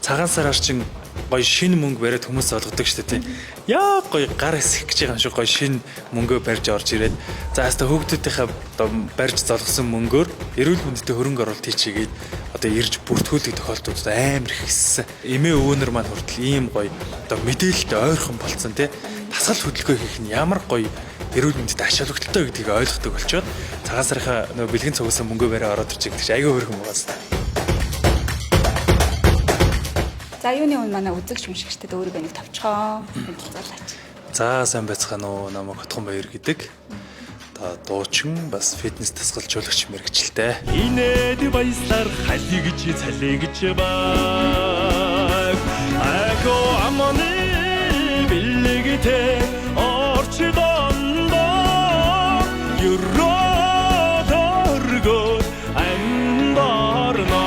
цагаан сараар чин гоё шинэ мөнгө бариад хүмүүс олгодог шүү дээ. Яа гоё гар хэсэх гэж байгаа юм шиг гоё шинэ мөнгөө барьж орж ирээд за хаста хүүхдүүдийнхээ одоо барьж золгосон мөнгөөр эрүүл мэндэд хөрөнгө оруулалт хийчихгээд одоо ирж бүртгүүлэх тохиолдлууд амар их хэссэн. Эмээ өвөнөр маань хүртэл ийм гоё одоо мэдээлэлтэй ойрхон болцсон тий. Тасгал хөдөлгөөн хийх нь ямар гоё эрүүл мэндэд аш холбогдолтой гэдгийг ойлгохдаг болчоод цагаан сарынхаа нөгөө бэлгэн цугсан мөнгөө бариад ороод ирж байгаа гэж айгүй хөрхөн байгаас та. За юуны өмнө манай үзэгч мушигчдэд өөрийгөө нэг товчхон хэлцүүлээч. За сайн байцгаана уу, намайг Хотгон Баяр гэдэг. Одоо дуучин бас фитнес тасгалжуулагч мэргэжилтэй. Инээд баясаар халигч цалигч баг. Аго аманы бэлэгтэй орчдондоо юродоргоо амбарна.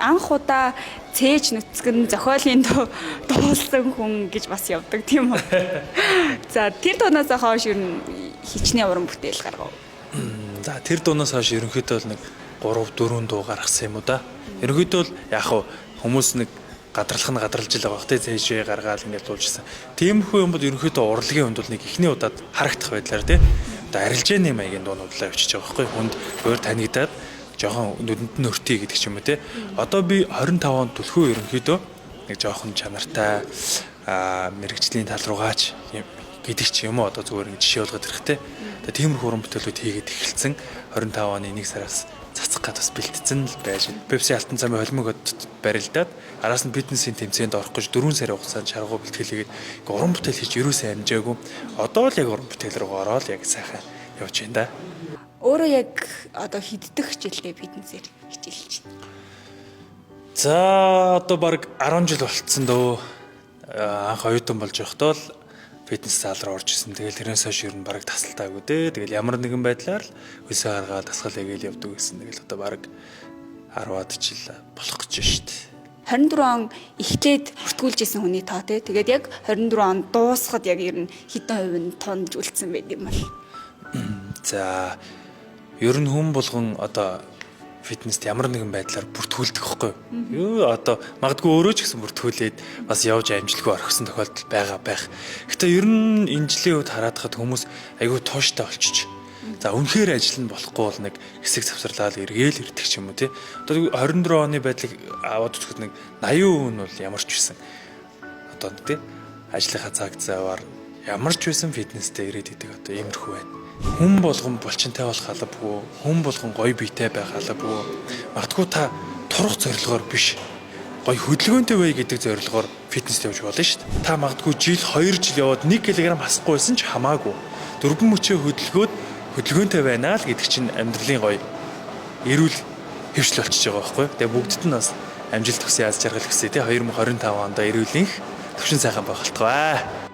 Анх удаа цээж нүцгэн зохиолын дуулсан хүн гэж бас явдаг тийм үү. За тэр дуунаас хойш ер нь хичнээн уран бүтээл гаргав. За тэр дуунаас хойш ерөнхийдөө бол нэг 3 4 дуу гаргасан юм уу да. Ерөнхийдөө бол яг хүмүүс нэг гадралх нь гадралж л байгаа бах тий цээжээ гаргаад ингээд дуулжсэн. Тиймэрхүү юмуд ерөнхийдөө урлагийн хүнд бол нэг ихний удаад харагдах байдлаар тий. Одоо арилжааны маягийн дуунуудлаа өчөж байгаа байхгүй хүнд өөр танигдаад жоохон нүдэнд нь өртий гэдэг ч юм уу тий. Одоо би 25 онд түлхүү ерөнхийдөө нэг жоохон чанартай мэрэгжлийн тал руугаач гэдэг ч юм уу одоо зүгээр ингэ жишээ болгоод ирэхтэй. Одоо тиймэрхүү уран бүтээлүүд хийгээд эхэлсэн 25 оны 1 сараас цацах гад бас бэлтцэн л байж. Пепси алтан цамын холимогод барилдаад араас нь фитнесийн тэмцээнд орох гэж 4 сарын хугацаанд шаргуу бэлтгэлээгээд уран бүтээл хийж юусаа амжаагүй. Одоо л яг уран бүтээл рүү ороод яг сайхан явж байна да. Өөрөө яг одоо хэддэх жилдээ фитнесээр хичээлж байна. За одоо баг 10 жил болцсон дөө. Анх оюутан болж байхдаа л фитнес зал руу орж исэн. Тэгэл тэрнээс хойш ер нь баг тасалтаагүй дээ. Тэгэл ямар нэгэн байдлаар өсөө гаргаад тасгал хийгээл явдаг гэсэн. Тэгэл одоо баг 10-аад жил болох гэж байна шүү дээ. 24 он эхлээд бүртгүүлж исэн хүний тоо тий. Тэгээд яг 24 он дуусахад яг ер нь хэдэн хувь нь тонж үлдсэн байд юм бол. За ер нь хүн болгон одоо фитнест ямар нэгэн байдлаар бүртгүүлдэг байхгүй юу? Одоо магадгүй өөрөө ч гэсэн бүртгүүлээд бас явж амжилтгүй орхисон тохиолдол байх. Гэтэ ер нь энэ жилийн үед хараад хүмүүс айгүй тууштай болчих. За үнэхээр ажил нь болохгүй бол нэг хэсэг завсарлал эргээл ирдэг ч юм уу тий. Одоо 24 оны байдлыг аваад үзэхэд нэг 80% нь бол ямар ч байсан. Одоо тий ажлынхаа цаг заваар ямар ч байсан фитнестэй ирээд идэг одоо иймэрхүү байна. Хүн болгон булчинтай болох албагүй, хүн болгон гоё биетэй байх албагүй. Магадгүй та турах зорилгоор биш. Гоё хөдөлгөөнтэй бай гэдэг зорилгоор фитнест явж болно шүү дээ. Та магадгүй жил 2 жил яваад 1 кг хасахгүй байсан ч хамаагүй. Дөрвөн мөчөө хөдөлгөөнтэй байна л гэдэг чинь амьдралын гоё эрүүл хөвшил болчихж байгаа байхгүй. Тэгээ бүгдд нь бас амжилт хүсье аз жаргал хүсье тий 2025 онд эрүүлэнх төвшин сайхан байх болтугай.